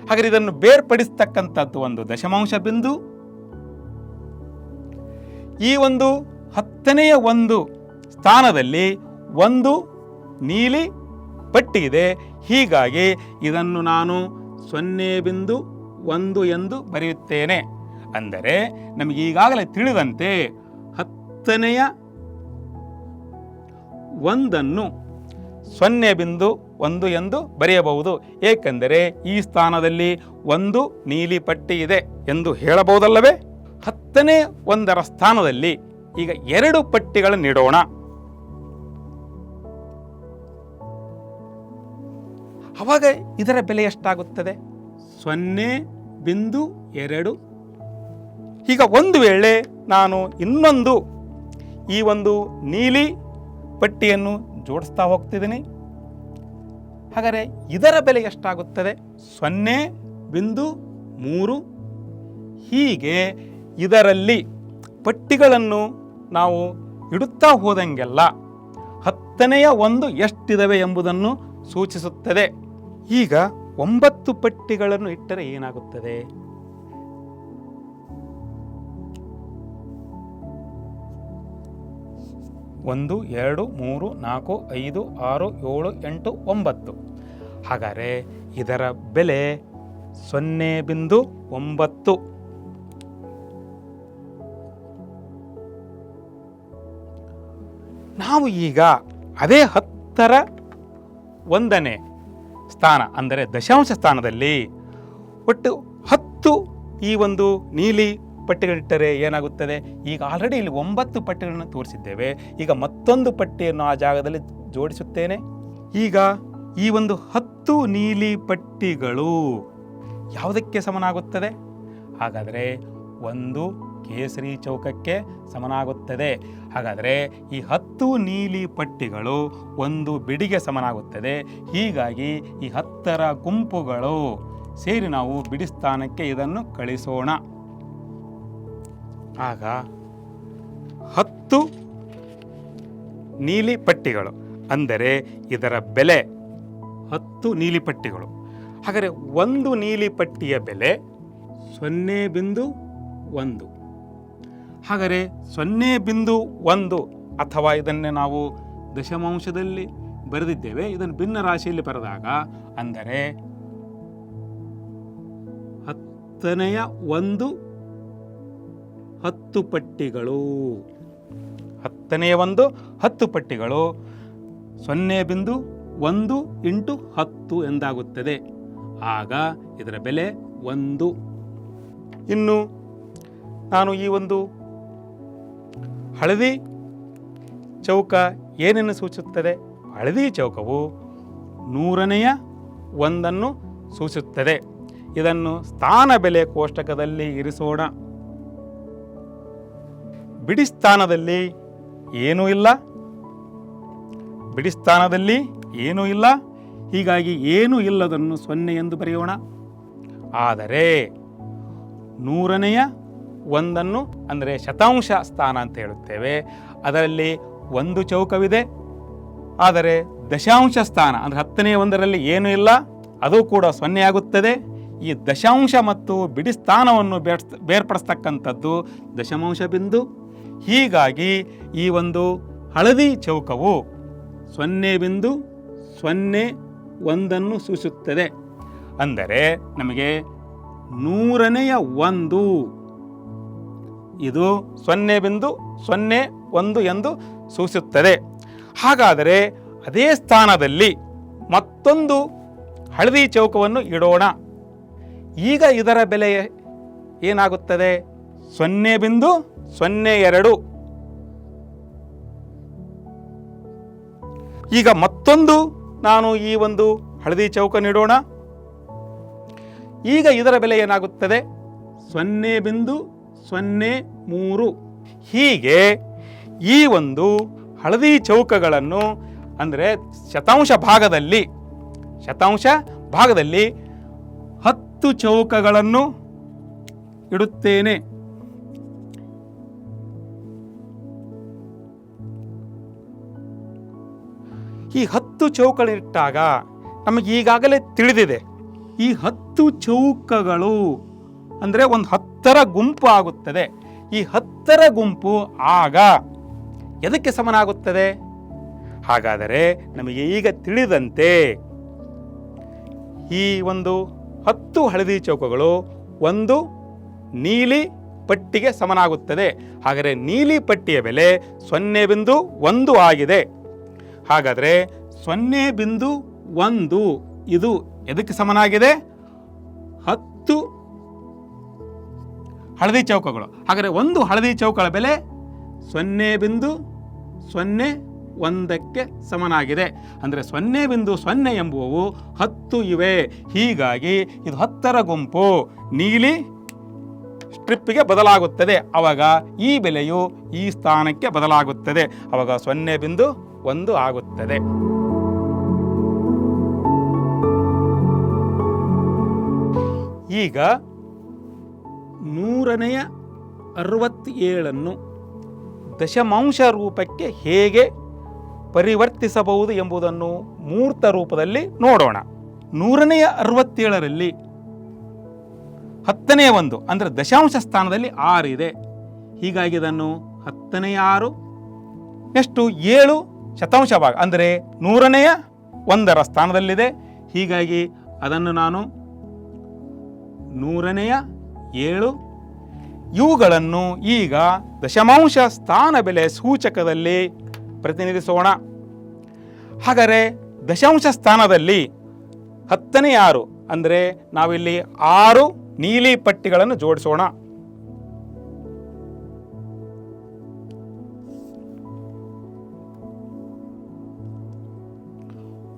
ಹಾಗಾದರೆ ಇದನ್ನು ಬೇರ್ಪಡಿಸ್ತಕ್ಕಂಥದ್ದು ಒಂದು ದಶಮಾಂಶ ಬಿಂದು. ಈ ಒಂದು 10ನೇ 1 ಸ್ಥಾನದಲ್ಲಿ ಒಂದು ನೀಲಿ ಪಟ್ಟಿ ಇದೆ. ಹೀಗಾಗಿ ಇದನ್ನು ನಾನು 0.1 ಎಂದು ಬರೆಯುತ್ತೇನೆ. ಅಂದರೆ ನಮಗೆ ಈಗಾಗಲೇ ತಿಳಿದಂತೆ 10ನೇ 1 0.1 ಎಂದು ಬರೆಯಬಹುದು. ಏಕೆಂದರೆ ಈ ಸ್ಥಾನದಲ್ಲಿ ಒಂದು ನೀಲಿ ಪಟ್ಟಿ ಇದೆ ಎಂದು ಹೇಳಬಹುದಲ್ಲವೇ? 10ನೇ 1ರ ಸ್ಥಾನದಲ್ಲಿ ಈಗ 2 ಪಟ್ಟಿಗಳನ್ನು ಇಡೋಣ. ಆವಾಗ ಇದರ ಬೆಲೆ ಎಷ್ಟಾಗುತ್ತದೆ? 0.2. ಈಗ ಒಂದು ವೇಳೆ ನಾನು ಇನ್ನೊಂದು ಈ ಒಂದು ನೀಲಿ ಪಟ್ಟಿಯನ್ನು ಜೋಡಿಸ್ತಾ ಹೋಗ್ತಿದ್ದೀನಿ. ಹಾಗಾದರೆ ಇದರ ಬೆಲೆ ಎಷ್ಟಾಗುತ್ತದೆ? 0.3. ಹೀಗೆ ಇದರಲ್ಲಿ ಪಟ್ಟಿಗಳನ್ನು ನಾವು ಇಡುತ್ತಾ ಹೋದಂಗೆಲ್ಲ 10ನೇ 1 ಎಷ್ಟಿದ್ದಾವೆ ಎಂಬುದನ್ನು ಸೂಚಿಸುತ್ತದೆ. ಈಗ 9 ಪಟ್ಟಿಗಳನ್ನು ಇಟ್ಟರೆ ಏನಾಗುತ್ತದೆ? 1 2 3 4 5 6 7 8 9. ಹಾಗಾದರೆ ಇದರ ಬೆಲೆ 0.9. ನಾವು ಈಗ ಅದೇ 10ರ 1ನೇ ಸ್ಥಾನ ಅಂದರೆ ದಶಾಂಶ ಸ್ಥಾನದಲ್ಲಿ ಒಟ್ಟು 10 ಈ ಒಂದು ನೀಲಿ ಪಟ್ಟಿಗಳಿಟ್ಟರೆ ಏನಾಗುತ್ತದೆ? ಈಗ ಆಲ್ರೆಡಿ ಇಲ್ಲಿ 9 ಪಟ್ಟಿಗಳನ್ನು ತೋರಿಸಿದ್ದೇವೆ. ಈಗ ಮತ್ತೊಂದು ಪಟ್ಟಿಯನ್ನು ಆ ಜಾಗದಲ್ಲಿ ಜೋಡಿಸುತ್ತೇನೆ. ಈಗ ಈ ಒಂದು 10 ನೀಲಿ ಪಟ್ಟಿಗಳು ಯಾವುದಕ್ಕೆ ಸಮನಾಗುತ್ತದೆ? ಹಾಗಾದರೆ ಒಂದು ಕೇಸರಿ ಚೌಕಕ್ಕೆ ಸಮನಾಗುತ್ತದೆ. ಹಾಗಾದರೆ ಈ 10 ನೀಲಿ ಪಟ್ಟಿಗಳು ಒಂದು ಬಿಡಿಗೆ ಸಮನಾಗುತ್ತದೆ. ಹೀಗಾಗಿ ಈ 10ರ ಗುಂಪುಗಳು ಸೇರಿ ನಾವು ಬಿಡಿ ಸ್ಥಾನಕ್ಕೆ ಇದನ್ನು ಕಳಿಸೋಣ. ಆಗ 10 ನೀಲಿ ಪಟ್ಟಿಗಳು ಅಂದರೆ ಇದರ ಬೆಲೆ 10 ನೀಲಿ ಪಟ್ಟಿಗಳು. ಹಾಗಾದರೆ ಒಂದು ನೀಲಿ ಪಟ್ಟಿಯ ಬೆಲೆ 0.1. ಹಾಗಾದರೆ 0.1 ಅಥವಾ ಇದನ್ನೇ ನಾವು ದಶಮಾಂಶದಲ್ಲಿ ಬರೆದಿದ್ದೇವೆ. ಇದನ್ನು ಭಿನ್ನ ರಾಶಿಯಲ್ಲಿ ಬರೆದಾಗ ಅಂದರೆ 10ನೇ 1 10 ಪಟ್ಟಿಗಳು. 10ನೇ 1 10 ಪಟ್ಟಿಗಳು 0.1 × 10 ಎಂದಾಗುತ್ತದೆ. ಆಗ ಇದರ ಬೆಲೆ 1. ಇನ್ನು ನಾನು ಈ ಒಂದು ಹಳದಿ ಚೌಕ ಏನನ್ನು ಸೂಚಿಸುತ್ತದೆ? ಹಳದಿ ಚೌಕವು 100ನೇ 1 ಸೂಚಿಸುತ್ತದೆ. ಇದನ್ನು ಸ್ಥಾನ ಬೆಲೆ ಕೋಷ್ಟಕದಲ್ಲಿ ಇರಿಸೋಣ. ಬಿಡಿ ಸ್ಥಾನದಲ್ಲಿ ಏನೂ ಇಲ್ಲ. ಬಿಡಿ ಸ್ಥಾನದಲ್ಲಿ ಏನೂ ಇಲ್ಲ. ಹೀಗಾಗಿ ಏನೂ ಇಲ್ಲದನ್ನು 0 ಎಂದು ಬರೆಯೋಣ. ಆದರೆ 100ನೇ 1 ಅಂದರೆ ಶತಾಂಶ ಸ್ಥಾನ ಅಂತ ಹೇಳುತ್ತೇವೆ. ಅದರಲ್ಲಿ ಒಂದು ಚೌಕವಿದೆ. ಆದರೆ ದಶಾಂಶ ಸ್ಥಾನ ಅಂದರೆ 10ನೇ 1ರಲ್ಲಿ ಏನೂ ಇಲ್ಲ, ಅದು ಕೂಡ 0 ಆಗುತ್ತದೆ. ಈ ದಶಾಂಶ ಮತ್ತು ಬಿಡಿ ಸ್ಥಾನವನ್ನು ಬೇರ್ಪಡಿಸ್ತಕ್ಕಂಥದ್ದು ದಶಮಾಂಶ ಬಿಂದು. ಹೀಗಾಗಿ ಈ ಒಂದು ಹಳದಿ ಚೌಕವು 0.01 ಸೂಚಿಸುತ್ತದೆ. ಅಂದರೆ ನಮಗೆ 100ನೇ 1 ಇದು 0.01 ಎಂದು ಸೂಚಿಸುತ್ತದೆ. ಹಾಗಾದರೆ ಅದೇ ಸ್ಥಾನದಲ್ಲಿ ಮತ್ತೊಂದು ಹಳದಿ ಚೌಕವನ್ನು ಇಡೋಣ. ಈಗ ಇದರ ಬೆಲೆ ಏನಾಗುತ್ತದೆ? 0.02. ಈಗ ಮತ್ತೊಂದು ನಾನು ಈ ಒಂದು ಹಳದಿ ಚೌಕ ನೀಡೋಣ. ಈಗ ಇದರ ಬೆಲೆ ಏನಾಗುತ್ತದೆ? 0.03. ಹೀಗೆ ಈ ಒಂದು ಹಳದಿ ಚೌಕಗಳನ್ನು ಅಂದರೆ ಶತಾಂಶ ಭಾಗದಲ್ಲಿ 10 ಚೌಕಗಳನ್ನು ಇಡುತ್ತೇನೆ. ಈ 10 ಚೌಕಗಳಿಟ್ಟಾಗ ನಮಗೆ ಈಗಾಗಲೇ ತಿಳಿದಿದೆ, ಈ 10 ಚೌಕಗಳು ಅಂದರೆ ಒಂದು 10ರ ಗುಂಪು ಆಗುತ್ತದೆ. ಈ 10ರ ಗುಂಪು ಆಗ ಎದಕ್ಕೆ ಸಮನಾಗುತ್ತದೆ? ಹಾಗಾದರೆ ನಮಗೆ ಈಗ ತಿಳಿದಂತೆ ಈ ಒಂದು 10 ಹಳದಿ ಚೌಕಗಳು ಒಂದು ನೀಲಿ ಪಟ್ಟಿಗೆ ಸಮನಾಗುತ್ತದೆ. ಹಾಗಾದರೆ ನೀಲಿ ಪಟ್ಟಿಯ ಬೆಲೆ 0.1 ಆಗಿದೆ. ಹಾಗಾದರೆ 0.1 ಇದು ಎದಕ್ಕೆ ಸಮನಾಗಿದೆ? 10 ಹಳದಿ ಚೌಕಗಳು. ಹಾಗಾದರೆ ಒಂದು ಹಳದಿ ಚೌಕಗಳ ಬೆಲೆ 0.01ಕ್ಕೆ ಸಮನಾಗಿದೆ. ಅಂದರೆ 0.0 ಎಂಬುವು 10 ಇವೆ. ಹೀಗಾಗಿ ಇದು 10ರ ಗುಂಪು ನೀಲಿ ಸ್ಟ್ರಿಪ್ಪಿಗೆ ಬದಲಾಗುತ್ತದೆ. ಆವಾಗ ಈ ಬೆಲೆಯು ಈ ಸ್ಥಾನಕ್ಕೆ ಬದಲಾಗುತ್ತದೆ. ಆವಾಗ 0.1 ಆಗುತ್ತದೆ. ಈಗ 167 ದಶಮಾಂಶ ರೂಪಕ್ಕೆ ಹೇಗೆ ಪರಿವರ್ತಿಸಬಹುದು ಎಂಬುದನ್ನು ಮೂರ್ತ ರೂಪದಲ್ಲಿ ನೋಡೋಣ. 167ರಲ್ಲಿ 10ನೇ 1 ಅಂದರೆ ದಶಾಂಶ ಸ್ಥಾನದಲ್ಲಿ 6 ಇದೆ. ಹೀಗಾಗಿ ಇದನ್ನು 10ನೇ 6. ನೆಕ್ಸ್ಟು 7 ಶತಾಂಶ ಭಾಗ ಅಂದರೆ 100ನೇ 1ರ ಸ್ಥಾನದಲ್ಲಿದೆ. ಹೀಗಾಗಿ ಅದನ್ನು ನಾನು 100ನೇ 7. ಇವುಗಳನ್ನು ಈಗ ದಶಮಾಂಶ ಸ್ಥಾನ ಬೆಲೆ ಸೂಚಕದಲ್ಲಿ ಪ್ರತಿನಿಧಿಸೋಣ. ಹಾಗಾದರೆ ದಶಾಂಶ ಸ್ಥಾನದಲ್ಲಿ 10ನೇ 6 ಅಂದರೆ ನಾವಿಲ್ಲಿ 6 ನೀಲಿ ಪಟ್ಟಿಗಳನ್ನು ಜೋಡಿಸೋಣ.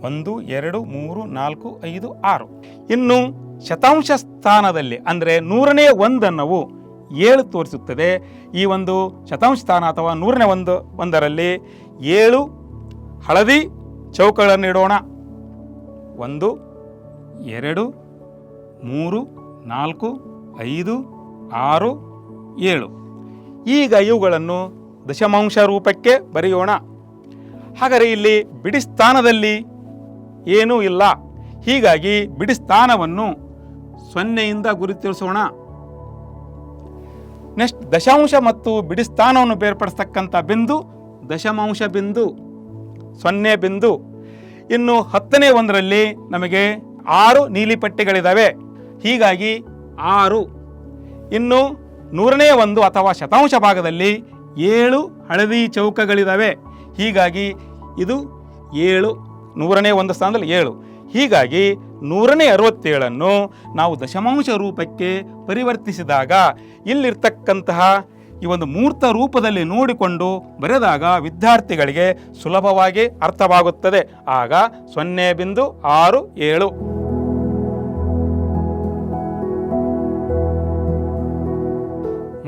1 2 3 4 5 6. ಇನ್ನು ಶತಾಂಶ ಸ್ಥಾನದಲ್ಲಿ ಅಂದರೆ 100ನೇ 1 7 ತೋರಿಸುತ್ತದೆ. ಈ ಒಂದು ಶತಾಂಶ ಸ್ಥಾನ ಅಥವಾ 100ನೇ 1ರಲ್ಲಿ 7 ಹಳದಿ ಚೌಕಗಳನ್ನು ಇಡೋಣ. 1 2 3 4 5 6 7. ಈಗ ಇವುಗಳನ್ನು ದಶಮಾಂಶ ರೂಪಕ್ಕೆ ಬರೆಯೋಣ. ಹಾಗಾದರೆ ಇಲ್ಲಿ ಬಿಡಿ ಸ್ಥಾನದಲ್ಲಿ ಏನೂ ಇಲ್ಲ. ಹೀಗಾಗಿ ಬಿಡಿ ಸ್ಥಾನವನ್ನು 0ಯಿಂದ ಗುರುತಿಸೋಣ. ನೆಕ್ಸ್ಟ್ ದಶಾಂಶ ಮತ್ತು ಬಿಡಿ ಸ್ಥಾನವನ್ನು ಬೇರ್ಪಡಿಸ್ತಕ್ಕಂಥ ಬಿಂದು ದಶಮಾಂಶ ಬಿಂದು 0 ಬಿಂದು. ಇನ್ನು 10ನೇ 1ರಲ್ಲಿ ನಮಗೆ 6 ನೀಲಿ ಪಟ್ಟಿಗಳಿದ್ದಾವೆ. ಹೀಗಾಗಿ 6. ಇನ್ನು 100ನೇ 1 ಅಥವಾ ಶತಾಂಶ ಭಾಗದಲ್ಲಿ 7 ಹಳದಿ ಚೌಕಗಳಿದ್ದಾವೆ. ಹೀಗಾಗಿ ಇದು 7. 100ನೇ 1 ಸ್ಥಾನದಲ್ಲಿ 7. ಹೀಗಾಗಿ 167 ನಾವು ದಶಮಾಂಶ ರೂಪಕ್ಕೆ ಪರಿವರ್ತಿಸಿದಾಗ ಇಲ್ಲಿರ್ತಕ್ಕಂತಹ ಈ ಒಂದು ಮೂರ್ತ ರೂಪದಲ್ಲಿ ನೋಡಿಕೊಂಡು ಬರೆದಾಗ ವಿದ್ಯಾರ್ಥಿಗಳಿಗೆ ಸುಲಭವಾಗಿ ಅರ್ಥವಾಗುತ್ತದೆ. ಆಗ 0.67.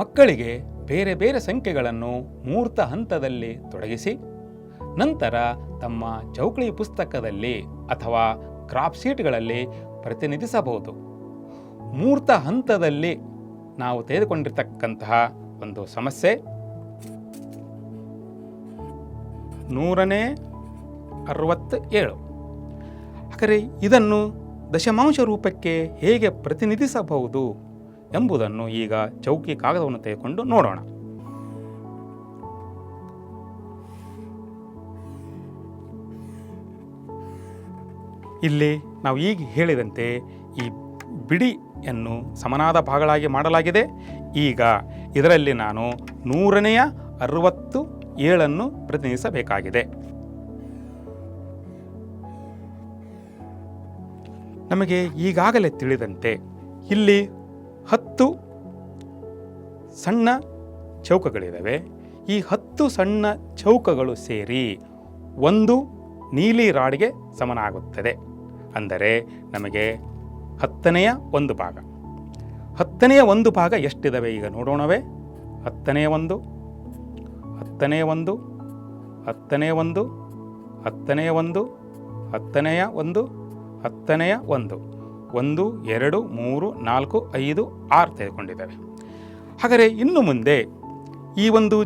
ಮಕ್ಕಳಿಗೆ ಬೇರೆ ಬೇರೆ ಸಂಖ್ಯೆಗಳನ್ನು ಮೂರ್ತ ಹಂತದಲ್ಲಿ ತೊಡಗಿಸಿ ನಂತರ ತಮ್ಮ ಚೌಕಳಿ ಪುಸ್ತಕದಲ್ಲಿ ಅಥವಾ ಕ್ರಾಫ್ಟ್ ಶೀಟ್ಗಳಲ್ಲಿ ಪ್ರತಿನಿಧಿಸಬಹುದು. ಮೂರ್ತ ಹಂತದಲ್ಲಿ ನಾವು ತೆಗೆದುಕೊಂಡಿರ್ತಕ್ಕಂತಹ ಒಂದು ಸಮಸ್ಯೆ 167. ಹಾಗಾದರೆ ಇದನ್ನು ದಶಮಾಂಶ ರೂಪಕ್ಕೆ ಹೇಗೆ ಪ್ರತಿನಿಧಿಸಬಹುದು ಎಂಬುದನ್ನು ಈಗ ಚೌಕಿ ಕಾಗದವನ್ನು ತೆಗೆದುಕೊಂಡು ನೋಡೋಣ. ಇಲ್ಲಿ ನಾವು ಈಗ ಹೇಳಿದಂತೆ ಈ ಬಿಡಿಯನ್ನು ಸಮನಾದ ಭಾಗಗಳಾಗಿ ಮಾಡಲಾಗಿದೆ. ಈಗ ಇದರಲ್ಲಿ ನಾನು 167 ಪ್ರತಿನಿಧಿಸಬೇಕಾಗಿದೆ. ನಮಗೆ ಈಗಾಗಲೇ ತಿಳಿದಂತೆ ಇಲ್ಲಿ 10 ಸಣ್ಣ ಚೌಕಗಳಿದ್ದಾವೆ. ಈ 10 ಸಣ್ಣ ಚೌಕಗಳು ಸೇರಿ ಒಂದು ನೀಲಿ ರಾಡ್ಗೆ ಸಮನಾಗುತ್ತದೆ. ಅಂದರೆ ನಮಗೆ 10ನೇ ಒಂದು ಭಾಗ. 10ನೇ ಒಂದು ಭಾಗ ಎಷ್ಟಿದ್ದಾವೆ ಈಗ ನೋಡೋಣವೇ. 10ನೇ ಒಂದು, 10ನೇ ಒಂದು, 10ನೇ ಒಂದು, 10ನೇ ಒಂದು, 10ನೇ ಒಂದು, 10ನೇ ಒಂದು, 1 2 3 4 5 6 ತೆಗೆದುಕೊಂಡಿದ್ದೇವೆ. ಹಾಗಾದರೆ ಇನ್ನು ಮುಂದೆ ಈ ಒಂದು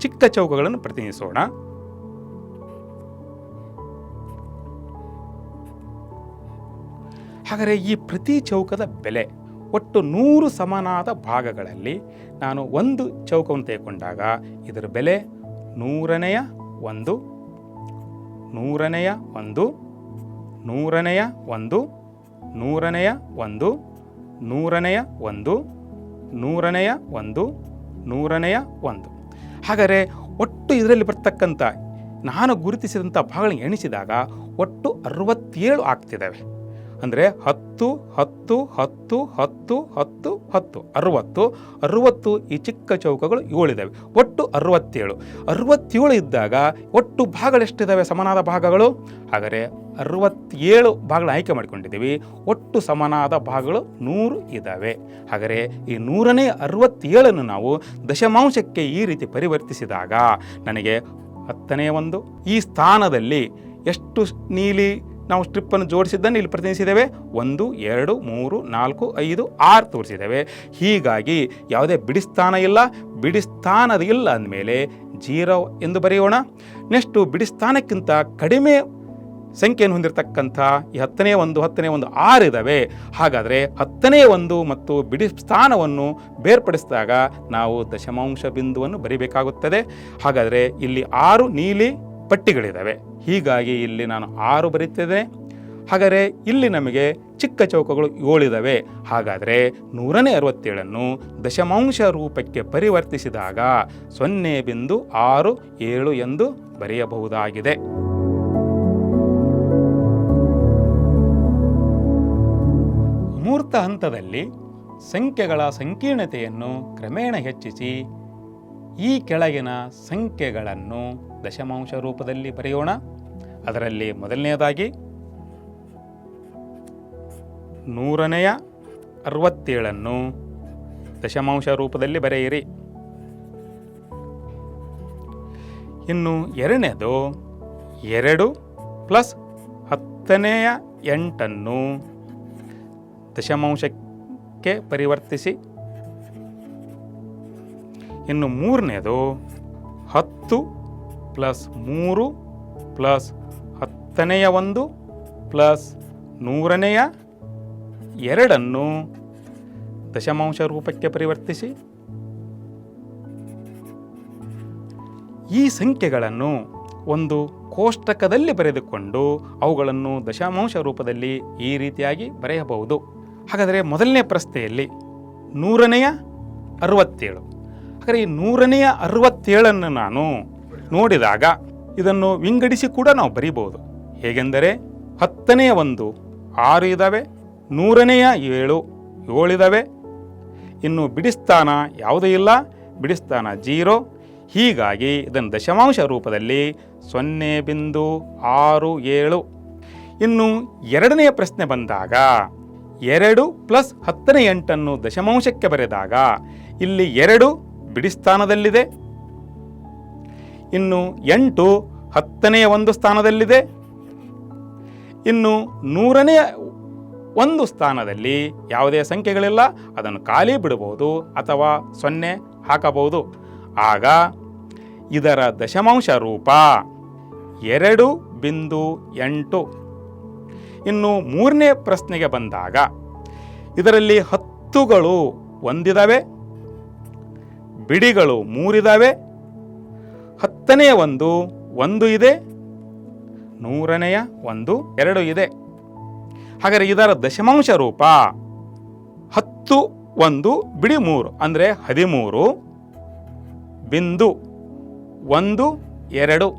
ಚಿಕ್ಕ ಚೌಕಗಳನ್ನು ಪ್ರತಿನಿಧಿಸೋಣ. ಹಾಗಾದರೆ ಈ ಪ್ರತಿ ಚೌಕದ ಬೆಲೆ ಒಟ್ಟು 100 ಸಮನಾದ ಭಾಗಗಳಲ್ಲಿ ನಾನು ಒಂದು ಚೌಕವನ್ನು ತೆಗೆದುಕೊಂಡಾಗ ಇದರ ಬೆಲೆ 100ನೇ ಒಂದು, 100ನೇ ಒಂದು, 100ನೇ ಒಂದು, 100ನೇ ಒಂದು, 100ನೇ ಒಂದು, 100ನೇ ಒಂದು, 100ನೇ ಒಂದು. ಹಾಗಾದರೆ ಒಟ್ಟು ಇದರಲ್ಲಿ ಬರ್ತಕ್ಕಂಥ ನಾನು ಗುರುತಿಸಿದಂಥ ಭಾಗಗಳನ್ನು ಎಣಿಸಿದಾಗ ಒಟ್ಟು 67 ಆಗ್ತಿದ್ದಾವೆ. ಅಂದರೆ 10 10 10 10 10 10 60 ಈ ಚಿಕ್ಕ ಚೌಕಗಳು 7 ಇದ್ದಾವೆ. ಒಟ್ಟು 67 ಇದ್ದಾಗ ಒಟ್ಟು ಭಾಗಗಳೆಷ್ಟಿದ್ದಾವೆ ಸಮನಾದ ಭಾಗಗಳು? ಹಾಗಾದರೆ 67 ಭಾಗಗಳ ಆಯ್ಕೆ ಮಾಡಿಕೊಂಡಿದ್ದೀವಿ. ಒಟ್ಟು ಸಮನಾದ ಭಾಗಗಳು 100 ಇದ್ದಾವೆ. ಹಾಗಾದರೆ ಈ 167 ನಾವು ದಶಮಾಂಶಕ್ಕೆ ಈ ರೀತಿ ಪರಿವರ್ತಿಸಿದಾಗ ನನಗೆ 10ನೇ ಒಂದು ಈ ಸ್ಥಾನದಲ್ಲಿ ಎಷ್ಟು ನೀಲಿ ನಾವು ಸ್ಟ್ರಿಪ್ಪನ್ನು ಜೋಡಿಸಿದ್ದನ್ನು ಇಲ್ಲಿ ಪ್ರತಿನಿಧಿಸಿದ್ದೇವೆ. 1 2 3 4 5 6 ತೋರಿಸಿದ್ದೇವೆ. ಹೀಗಾಗಿ ಯಾವುದೇ ಬಿಡಿಸ್ಥಾನ ಇಲ್ಲ. ಬಿಡಿಸ್ಥಾನದ ಇಲ್ಲ ಅಂದಮೇಲೆ 0 ಎಂದು ಬರೆಯೋಣ. ನೆಕ್ಸ್ಟು ಬಿಡಿಸ್ಥಾನಕ್ಕಿಂತ ಕಡಿಮೆ ಸಂಖ್ಯೆಯನ್ನು ಹೊಂದಿರತಕ್ಕಂಥ ಈ 10ನೇ ಒಂದು 6 ಇದ್ದಾವೆ. ಹಾಗಾದರೆ 10ನೇ ಒಂದು ಮತ್ತು ಬಿಡಿ ಸ್ಥಾನವನ್ನು ಬೇರ್ಪಡಿಸಿದಾಗ ನಾವು ದಶಮಾಂಶ ಬಿಂದುವನ್ನು ಬರೀಬೇಕಾಗುತ್ತದೆ. ಹಾಗಾದರೆ ಇಲ್ಲಿ 6 ನೀಲಿ ಪಟ್ಟಿಗಳಿದ್ದಾವೆ. ಹೀಗಾಗಿ ಇಲ್ಲಿ ನಾನು 6 ಬರೀತಿದ್ದೇನೆ. ಹಾಗಾದರೆ ಇಲ್ಲಿ ನಮಗೆ ಚಿಕ್ಕ ಚೌಕಗಳು 7 ಇದ್ದಾವೆ. ಹಾಗಾದರೆ 167 ದಶಮಾಂಶ ರೂಪಕ್ಕೆ ಪರಿವರ್ತಿಸಿದಾಗ 0.67 ಎಂದು ಬರೆಯಬಹುದಾಗಿದೆ. ಅಮೂರ್ತ ಹಂತದಲ್ಲಿ ಸಂಖ್ಯೆಗಳ ಸಂಕೀರ್ಣತೆಯನ್ನು ಕ್ರಮೇಣ ಹೆಚ್ಚಿಸಿ ಈ ಕೆಳಗಿನ ಸಂಖ್ಯೆಗಳನ್ನು ದಶಮಾಂಶ ರೂಪದಲ್ಲಿ ಬರೆಯೋಣ. ಅದರಲ್ಲಿ ಮೊದಲನೆಯದಾಗಿ 167 ದಶಮಾಂಶ ರೂಪದಲ್ಲಿ ಬರೆಯಿರಿ. ಇನ್ನು ಎರಡನೇದು 2 + 10⁸ ದಶಮಾಂಶಕ್ಕೆ ಪರಿವರ್ತಿಸಿ. ಇನ್ನು ಮೂರನೇದು 10 + 3 + 10ನೇ ಒಂದು + 100ನೇ 2 ದಶಮಾಂಶ ರೂಪಕ್ಕೆ ಪರಿವರ್ತಿಸಿ. ಈ ಸಂಖ್ಯೆಗಳನ್ನು ಒಂದು ಕೋಷ್ಟಕದಲ್ಲಿ ಬರೆದುಕೊಂಡು ಅವುಗಳನ್ನು ದಶಮಾಂಶ ರೂಪದಲ್ಲಿ ಈ ರೀತಿಯಾಗಿ ಬರೆಯಬಹುದು. ಹಾಗಾದರೆ ಮೊದಲನೇ ಪ್ರಶ್ನೆಯಲ್ಲಿ 167. ಹಾಗಾದರೆ ಈ 167 ನಾನು ನೋಡಿದಾಗ ಇದನ್ನು ವಿಂಗಡಿಸಿ ಕೂಡ ನಾವು ಬರೀಬಹುದು. ಹೇಗೆಂದರೆ 10ನೇ ಒಂದು 6 ಇದ್ದಾವೆ, 100ನೇ 7 ಇದ್ದಾವೆ. ಇನ್ನು ಬಿಡಿಸ್ಥಾನ ಯಾವುದೂ ಇಲ್ಲ, ಬಿಡಿಸ್ಥಾನ 0. ಹೀಗಾಗಿ ಇದನ್ನು ದಶಮಾಂಶ ರೂಪದಲ್ಲಿ 0.67. ಇನ್ನು ಎರಡನೆಯ ಪ್ರಶ್ನೆ ಬಂದಾಗ 2 + 10⁸ ದಶಮಾಂಶಕ್ಕೆ ಬರೆದಾಗ ಇಲ್ಲಿ 2 ಬಿಡಿಸ್ಥಾನದಲ್ಲಿದೆ. ಇನ್ನು 8 10ನೇ ಒಂದು ಸ್ಥಾನದಲ್ಲಿದೆ. ಇನ್ನು 100ನೇ ಒಂದು ಸ್ಥಾನದಲ್ಲಿ ಯಾವುದೇ ಸಂಖ್ಯೆಗಳಿಲ್ಲ, ಅದನ್ನು ಖಾಲಿ ಬಿಡಬಹುದು ಅಥವಾ 0 ಹಾಕಬಹುದು. ಆಗ ಇದರ ದಶಮಾಂಶ ರೂಪ 2.8. ಇನ್ನು ಮೂರನೇ ಪ್ರಶ್ನೆಗೆ ಬಂದಾಗ ಇದರಲ್ಲಿ ಹತ್ತುಗಳು ಒಂದಿದ್ದಾವೆ, ಬಿಡಿಗಳು ಮೂರಿದ್ದಾವೆ, 10ನೆಯ ಒಂದು ಇದೆ, 100ನೆಯ ಎರಡು ಇದೆ. ಹಾಗಾದರೆ ಇದರ ದಶಮಾಂಶ ರೂಪ 10 1 ಬಿಡಿ 3 ಅಂದರೆ 13.12.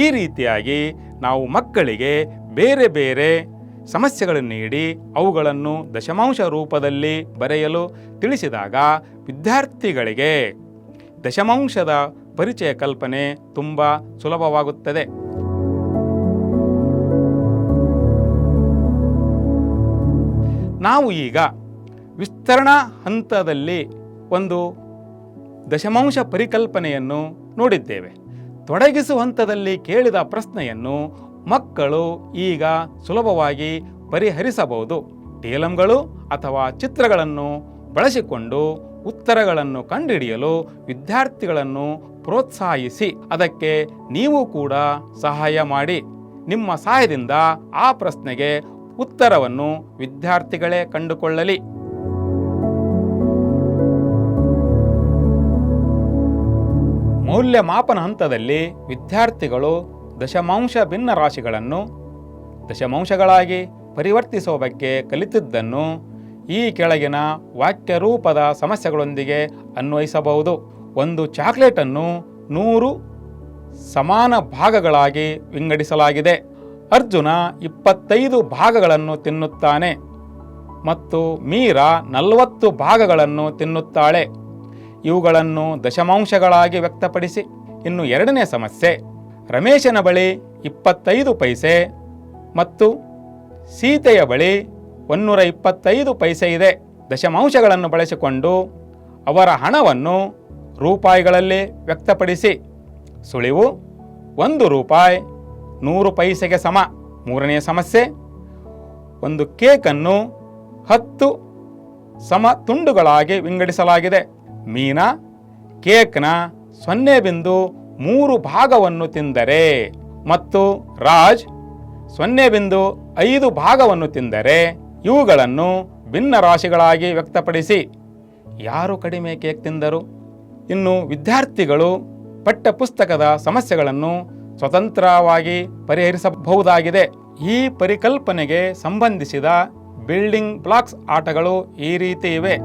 ಈ ರೀತಿಯಾಗಿ ನಾವು ಮಕ್ಕಳಿಗೆ ಬೇರೆ ಬೇರೆ ಸಮಸ್ಯೆಗಳನ್ನು ನೀಡಿ ಅವುಗಳನ್ನು ದಶಮಾಂಶ ರೂಪದಲ್ಲಿ ಬರೆಯಲು ತಿಳಿಸಿದಾಗ ವಿದ್ಯಾರ್ಥಿಗಳಿಗೆ ದಶಮಾಂಶದ ಪರಿಚಯ ಕಲ್ಪನೆ ತುಂಬ ಸುಲಭವಾಗುತ್ತದೆ. ನಾವು ಈಗ ವಿಸ್ತರಣಾ ಹಂತದಲ್ಲಿ ಒಂದು ದಶಮಾಂಶ ಪರಿಕಲ್ಪನೆಯನ್ನು ನೋಡಿದ್ದೇವೆ. ತೊಡಗಿಸುವ ಹಂತದಲ್ಲಿ ಕೇಳಿದ ಪ್ರಶ್ನೆಯನ್ನು ಮಕ್ಕಳು ಈಗ ಸುಲಭವಾಗಿ ಪರಿಹರಿಸಬಹುದು. ಟೇಲಮ್ಗಳು ಅಥವಾ ಚಿತ್ರಗಳನ್ನು ಬಳಸಿಕೊಂಡು ಉತ್ತರಗಳನ್ನು ಕಂಡುಹಿಡಿಯಲು ವಿದ್ಯಾರ್ಥಿಗಳನ್ನು ಪ್ರೋತ್ಸಾಹಿಸಿ ಅದಕ್ಕೆ ನೀವು ಕೂಡ ಸಹಾಯ ಮಾಡಿ. ನಿಮ್ಮ ಸಹಾಯದಿಂದ ಆ ಪ್ರಶ್ನೆಗೆ ಉತ್ತರವನ್ನು ವಿದ್ಯಾರ್ಥಿಗಳೇ ಕಂಡುಕೊಳ್ಳಲಿ. ಮೌಲ್ಯಮಾಪನ ಹಂತದಲ್ಲಿ ವಿದ್ಯಾರ್ಥಿಗಳು ದಶಮಾಂಶ ಭಿನ್ನ ರಾಶಿಗಳನ್ನು ದಶಮಾಂಶಗಳಾಗಿ ಪರಿವರ್ತಿಸುವ ಬಗ್ಗೆ ಕಲಿತಿದ್ದನ್ನು ಈ ಕೆಳಗಿನ ವಾಕ್ಯರೂಪದ ಸಮಸ್ಯೆಗಳೊಂದಿಗೆ ಅನ್ವಯಿಸಬಹುದು. ಒಂದು ಚಾಕ್ಲೇಟನ್ನು 100 ಸಮಾನ ಭಾಗಗಳಾಗಿ ವಿಂಗಡಿಸಲಾಗಿದೆ. ಅರ್ಜುನ 25 ಭಾಗಗಳನ್ನು ತಿನ್ನುತ್ತಾನೆ ಮತ್ತು ಮೀರಾ 40 ಭಾಗಗಳನ್ನು ತಿನ್ನುತ್ತಾಳೆ. ಇವುಗಳನ್ನು ದಶಮಾಂಶಗಳಾಗಿ ವ್ಯಕ್ತಪಡಿಸಿ. ಇನ್ನು ಎರಡನೇ ಸಮಸ್ಯೆ, ರಮೇಶನ ಬಳಿ 25 ಪೈಸೆ ಮತ್ತು ಸೀತೆಯ ಬಳಿ 125 ಪೈಸೆ ಇದೆ. ದಶಮಾಂಶಗಳನ್ನು ಬಳಸಿಕೊಂಡು ಅವರ ಹಣವನ್ನು ರೂಪಾಯಿಗಳಲ್ಲಿ ವ್ಯಕ್ತಪಡಿಸಿ. ಸುಳಿವು: 1 ರೂಪಾಯಿ 100 ಪೈಸೆಗೆ ಸಮ. ಮೂರನೆಯ ಸಮಸ್ಯೆ, ಒಂದು ಕೇಕನ್ನು 10 ಸಮ ತುಂಡುಗಳಾಗಿ ವಿಂಗಡಿಸಲಾಗಿದೆ. ಮೀನಾ ಕೇಕ್ನ 0.3 ಭಾಗವನ್ನು ತಿಂದರೆ ಮತ್ತು ರಾಜ್ 0.5 ಭಾಗವನ್ನು ತಿಂದರೆ ಇವುಗಳನ್ನು ಭಿನ್ನ ರಾಶಿಗಳಾಗಿ ವ್ಯಕ್ತಪಡಿಸಿ. ಯಾರು ಕಡಿಮೆ ಕೇಕ್ ತಿಂದರು? ಇನ್ನು ವಿದ್ಯಾರ್ಥಿಗಳು ಪಠ್ಯಪುಸ್ತಕದ ಸಮಸ್ಯೆಗಳನ್ನು ಸ್ವತಂತ್ರವಾಗಿ ಪರಿಹರಿಸಬಹುದಾಗಿದೆ. ಈ ಪರಿಕಲ್ಪನೆಗೆ ಸಂಬಂಧಿಸಿದ ಬಿಲ್ಡಿಂಗ್ ಬ್ಲಾಕ್ಸ್ ಆಟಗಳು ಈ ರೀತಿ ಇವೆ.